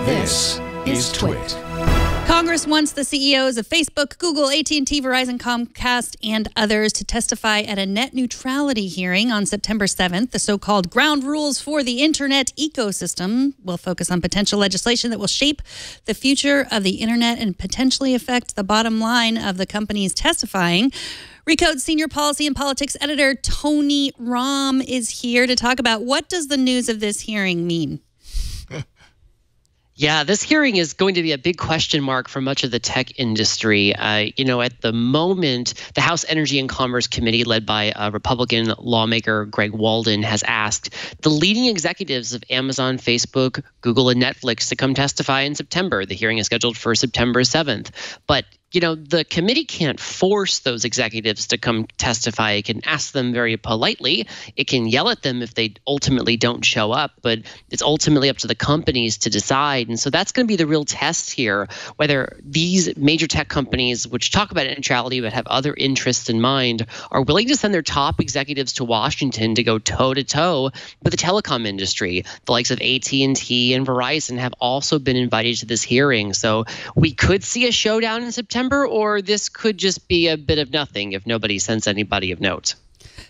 This is TWiT. Congress wants the CEOs of Facebook, Google, AT&T, Verizon, Comcast, and others to testify at a net neutrality hearing on September 7th. The so-called ground rules for the internet ecosystem will focus on potential legislation that will shape the future of the internet and potentially affect the bottom line of the companies testifying. Recode senior policy and politics editor Tony Romm is here to talk about what does the news of this hearing mean? Yeah, this hearing is going to be a big question mark for much of the tech industry. At the moment, the House Energy and Commerce Committee, led by Republican lawmaker Greg Walden, has asked the leading executives of Amazon, Facebook, Google, and Netflix to come testify in September. The hearing is scheduled for September 7th. But the committee can't force those executives to come testify. It can ask them very politely. It can yell at them if they ultimately don't show up, but it's ultimately up to the companies to decide. And so that's going to be the real test here, whether these major tech companies, which talk about net neutrality but have other interests in mind, are willing to send their top executives to Washington to go toe-to-toe with the telecom industry. The likes of AT&T and Verizon have also been invited to this hearing. So we could see a showdown in September, or this could just be a bit of nothing if nobody sends anybody of note.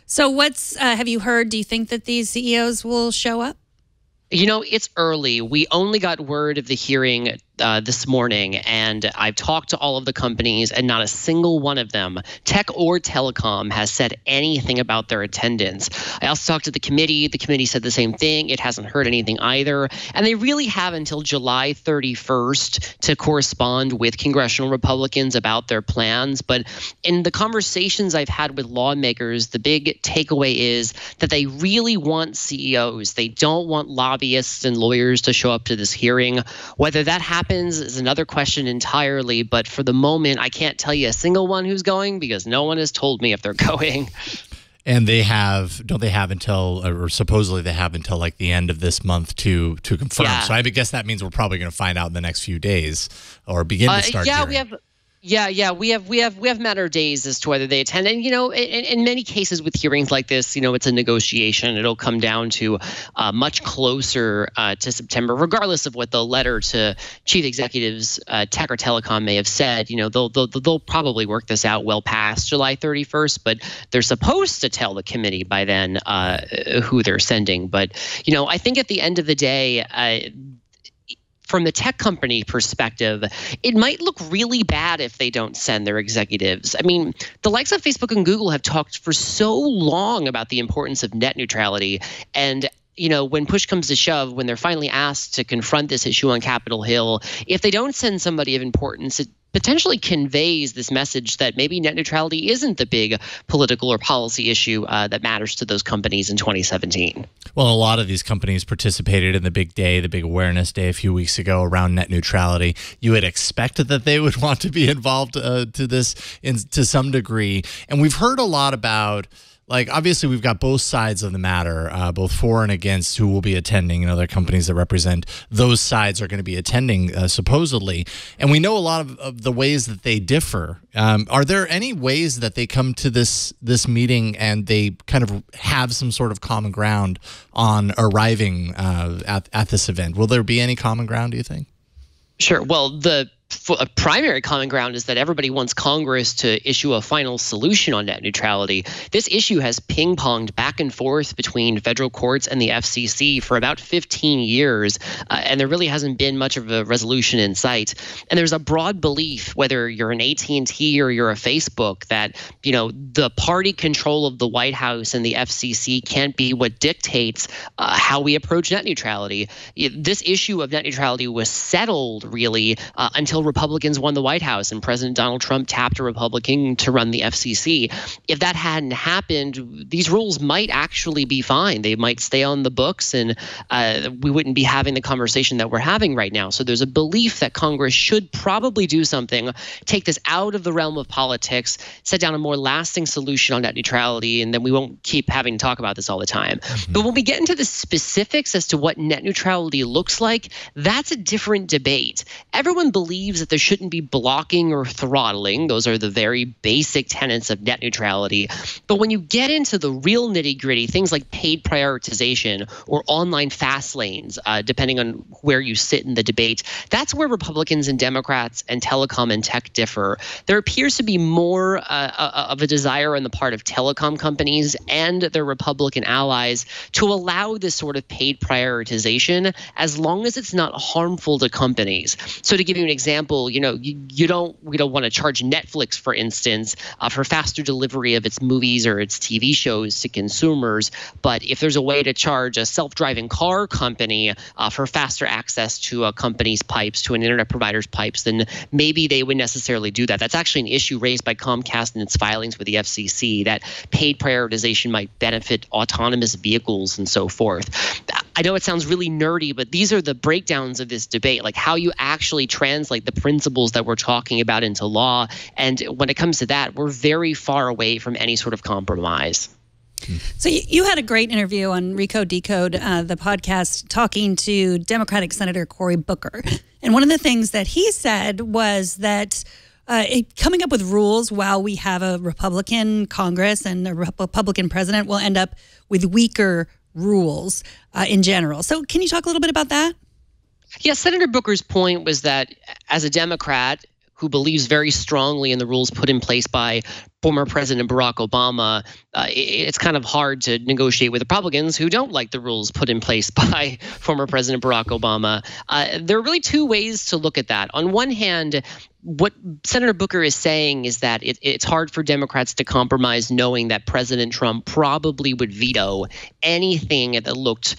So have you heard, do you think that these CEOs will show up? It's early. We only got word of the hearing this morning, and I've talked to all of the companies, and not a single one of them, tech or telecom, has said anything about their attendance. I also talked to the committee. The committee said the same thing. It hasn't heard anything either. And they really have until July 31st to correspond with congressional Republicans about their plans. But in the conversations I've had with lawmakers, the big takeaway is that they really want CEOs. They don't want lobbyists and lawyers to show up to this hearing. Whether that happens is another question entirely, but for the moment, I can't tell you a single one who's going because no one has told me if they're going. And don't they have until, or supposedly they have until like the end of this month to confirm. Yeah. So I guess that means we're probably going to find out in the next few days or begin to start hearing. We have matter of days as to whether they attend. And, in many cases with hearings like this, it's a negotiation. It'll come down to much closer to September, regardless of what the letter to chief executives, tech or telecom, may have said. They'll probably work this out well past July 31st, but they're supposed to tell the committee by then who they're sending. But, I think at the end of the day, from the tech company perspective, it might look really bad if they don't send their executives. I mean, the likes of Facebook and Google have talked for so long about the importance of net neutrality. And when push comes to shove, when they're finally asked to confront this issue on Capitol Hill, if they don't send somebody of importance, it potentially conveys this message that maybe net neutrality isn't the big political or policy issue that matters to those companies in 2017. Well, a lot of these companies participated in the big day, the big awareness day a few weeks ago around net neutrality. You would expect that they would want to be involved to this to some degree. And we've heard a lot about, obviously, we've got both sides of the matter, both for and against, who will be attending. Other companies that represent those sides are going to be attending, supposedly. And we know a lot of the ways that they differ. Are there any ways that they come to this meeting and they kind of have some sort of common ground on arriving at this event? Will there be any common ground, do you think? Sure. Well, a primary common ground is that everybody wants Congress to issue a final solution on net neutrality. This issue has ping-ponged back and forth between federal courts and the FCC for about 15 years, and there really hasn't been much of a resolution in sight. And there's a broad belief, whether you're an AT&T or you're a Facebook, that the party control of the White House and the FCC can't be what dictates how we approach net neutrality. This issue of net neutrality was settled really until Republicans won the White House and President Donald Trump tapped a Republican to run the FCC. If that hadn't happened, these rules might actually be fine. They might stay on the books, and we wouldn't be having the conversation that we're having right now. So there's a belief that Congress should probably do something, take this out of the realm of politics, set down a more lasting solution on net neutrality, and then we won't keep having to talk about this all the time. Mm-hmm. But when we get into the specifics as to what net neutrality looks like, that's a different debate. Everyone believes believes that there shouldn't be blocking or throttling. Those are the very basic tenets of net neutrality. But when you get into the real nitty-gritty, things like paid prioritization or online fast lanes, depending on where you sit in the debate, that's where Republicans and Democrats and telecom and tech differ. There appears to be more of a desire on the part of telecom companies and their Republican allies to allow this sort of paid prioritization as long as it's not harmful to companies. So to give you an example, we don't want to charge Netflix, for instance, for faster delivery of its movies or its TV shows to consumers. But if there's a way to charge a self-driving car company for faster access to a company's pipes, to an internet provider's pipes, then maybe they would necessarily do that. That's actually an issue raised by Comcast in its filings with the FCC, that paid prioritization might benefit autonomous vehicles and so forth. I know it sounds really nerdy, but these are the breakdowns of this debate, like how you actually translate the principles that we're talking about into law. And when it comes to that, we're very far away from any sort of compromise. So you had a great interview on Recode Decode, the podcast, talking to Democratic Senator Cory Booker. And one of the things that he said was that coming up with rules while we have a Republican Congress and a Republican president will end up with weaker rules in general. So can you talk a little bit about that? Yeah, Senator Booker's point was that as a Democrat who believes very strongly in the rules put in place by former President Barack Obama, it's kind of hard to negotiate with Republicans who don't like the rules put in place by former President Barack Obama. There are really two ways to look at that. On one hand, what Senator Booker is saying is that it's hard for Democrats to compromise knowing that President Trump probably would veto anything that looked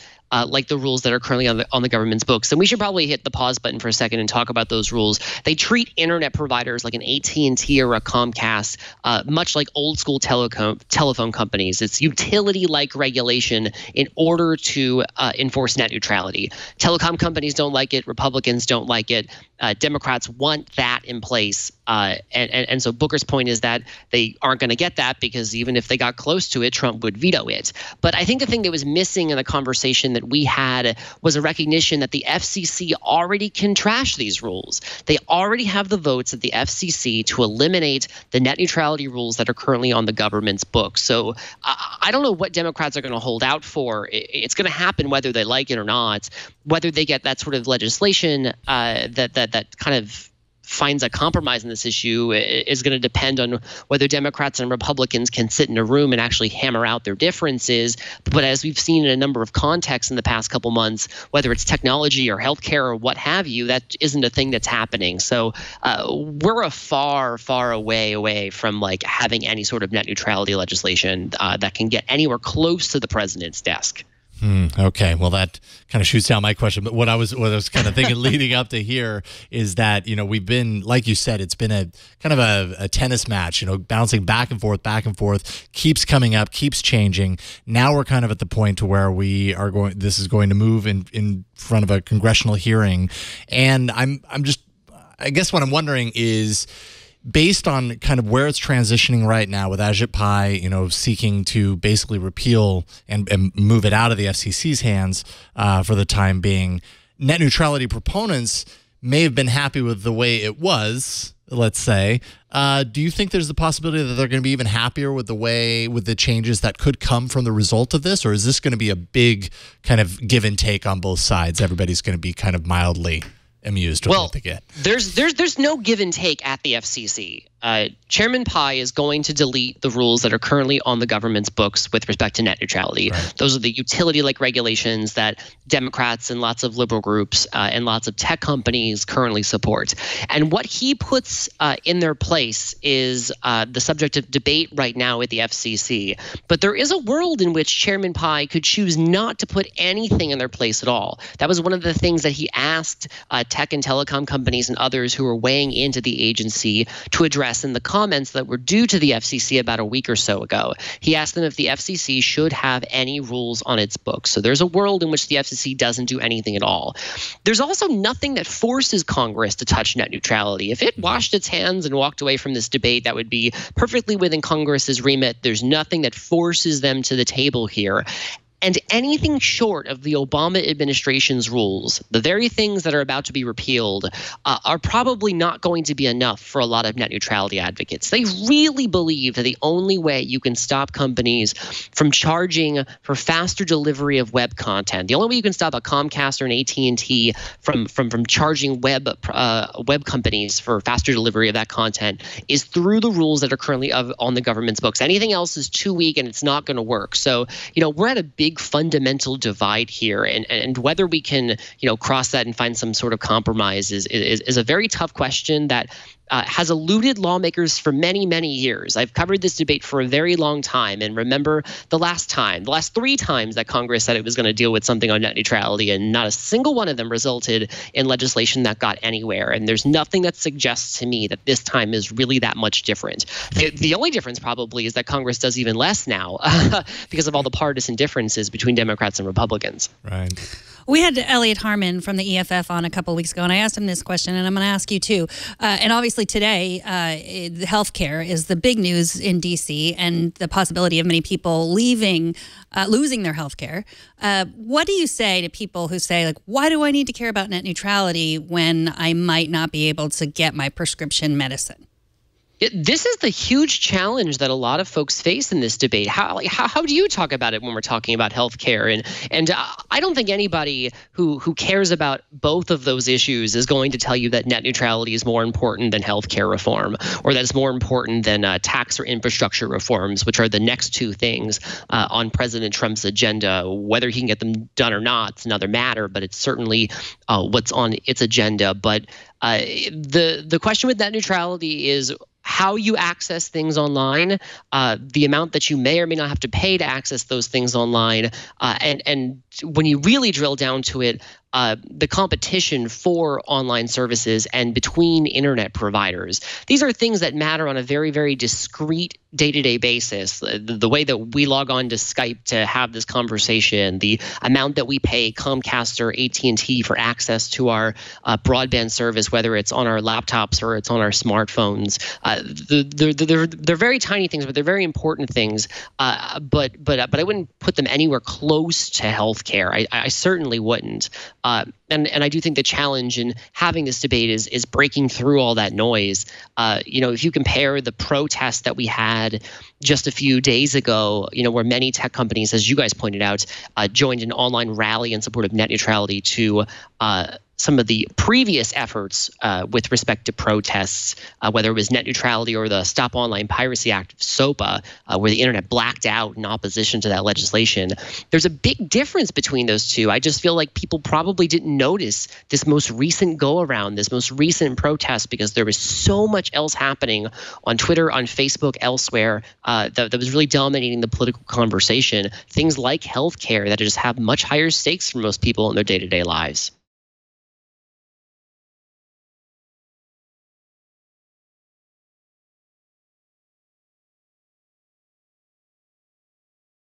like the rules that are currently on the government's books. And we should probably hit the pause button for a second and talk about those rules. They treat internet providers like an AT&T or a Comcast, much like old school telephone companies. It's utility-like regulation in order to enforce net neutrality. Telecom companies don't like it. Republicans don't like it. Democrats want that in place. And so Booker's point is that they aren't going to get that because even if they got close to it, Trump would veto it. But I think the thing that was missing in the conversation that we had was a recognition that the FCC already can trash these rules. They already have the votes at the FCC to eliminate the net neutrality rules that are currently on the government's books. So I don't know what Democrats are going to hold out for. It's going to happen whether they like it or not. Whether they get that sort of legislation that kind of finds a compromise in this issue is going to depend on whether Democrats and Republicans can sit in a room and actually hammer out their differences. But as we've seen in a number of contexts in the past couple months, whether it's technology or healthcare or what have you, that isn't a thing that's happening. So we're a far, far away from like having any sort of net neutrality legislation that can get anywhere close to the president's desk. Okay, well, that kind of shoots down my question. But what I was kind of thinking leading up to here is that, we've been, like you said, it's been a kind of a tennis match, bouncing back and forth, keeps coming up, keeps changing. Now we're kind of at the point to where this is going to move in front of a congressional hearing. And I guess what I'm wondering is, based on kind of where it's transitioning right now with Ajit Pai, seeking to basically repeal and move it out of the FCC's hands for the time being, net neutrality proponents may have been happy with the way it was, let's say. Do you think there's the possibility that they're going to be even happier with the changes that could come from the result of this? Or is this going to be a big kind of give and take on both sides? Everybody's going to be kind of mildly amused with what they get. There's no give and take at the FCC. Chairman Pai is going to delete the rules that are currently on the government's books with respect to net neutrality. Right. Those are the utility-like regulations that Democrats and lots of liberal groups and lots of tech companies currently support. And what he puts in their place is the subject of debate right now at the FCC. But there is a world in which Chairman Pai could choose not to put anything in their place at all. That was one of the things that he asked tech and telecom companies and others who were weighing into the agency to address in the comments that were due to the FCC about a week or so ago. He asked them if the FCC should have any rules on its books. So there's a world in which the FCC doesn't do anything at all. There's also nothing that forces Congress to touch net neutrality. If it washed its hands and walked away from this debate, that would be perfectly within Congress's remit. There's nothing that forces them to the table here. And anything short of the Obama administration's rules, the very things that are about to be repealed, are probably not going to be enough for a lot of net neutrality advocates. They really believe that the only way you can stop companies from charging for faster delivery of web content, the only way you can stop a Comcast or an AT&T from charging web companies for faster delivery of that content, is through the rules that are currently on the government's books. Anything else is too weak and it's not going to work. So, we're at a big fundamental divide here, and whether we can, cross that and find some sort of compromise is a very tough question that has eluded lawmakers for many, many years. I've covered this debate for a very long time, and remember the last 3 times that Congress said it was going to deal with something on net neutrality, and not a single one of them resulted in legislation that got anywhere. And there's nothing that suggests to me that this time is really that much different. The only difference probably is that Congress does even less now because of all the partisan differences between Democrats and Republicans. Right. We had Elliot Harmon from the EFF on a couple of weeks ago, and I asked him this question, and I'm going to ask you too. And obviously today, healthcare is the big news in D.C. and the possibility of many people losing their healthcare. What do you say to people who say, why do I need to care about net neutrality when I might not be able to get my prescription medicine? This is the huge challenge that a lot of folks face in this debate. How do you talk about it when we're talking about healthcare? And I don't think anybody who cares about both of those issues is going to tell you that net neutrality is more important than healthcare reform, or that it's more important than tax or infrastructure reforms, which are the next two things on President Trump's agenda. Whether he can get them done or not, it's another matter, but it's certainly what's on its agenda. But the question with net neutrality is how you access things online, the amount that you may or may not have to pay to access those things online, and when you really drill down to it, the competition for online services and between internet providers. These are things that matter on a very, very discrete day-to-day basis. The way that we log on to Skype to have this conversation, the amount that we pay Comcast or AT&T for access to our broadband service, whether it's on our laptops or it's on our smartphones. They're very tiny things, but they're very important things. But I wouldn't put them anywhere close to healthcare. I certainly wouldn't. And I do think the challenge in having this debate is breaking through all that noise. If you compare the protests that we had just a few days ago, where many tech companies, as you guys pointed out, joined an online rally in support of net neutrality to some of the previous efforts with respect to protests, whether it was net neutrality or the Stop Online Piracy Act, SOPA, where the internet blacked out in opposition to that legislation. There's a big difference between those two. I just feel like people probably didn't notice this most recent go-around, this most recent protest, because there was so much else happening on Twitter, on Facebook, elsewhere, that was really dominating the political conversation. Things like healthcare that just have much higher stakes for most people in their day-to-day lives.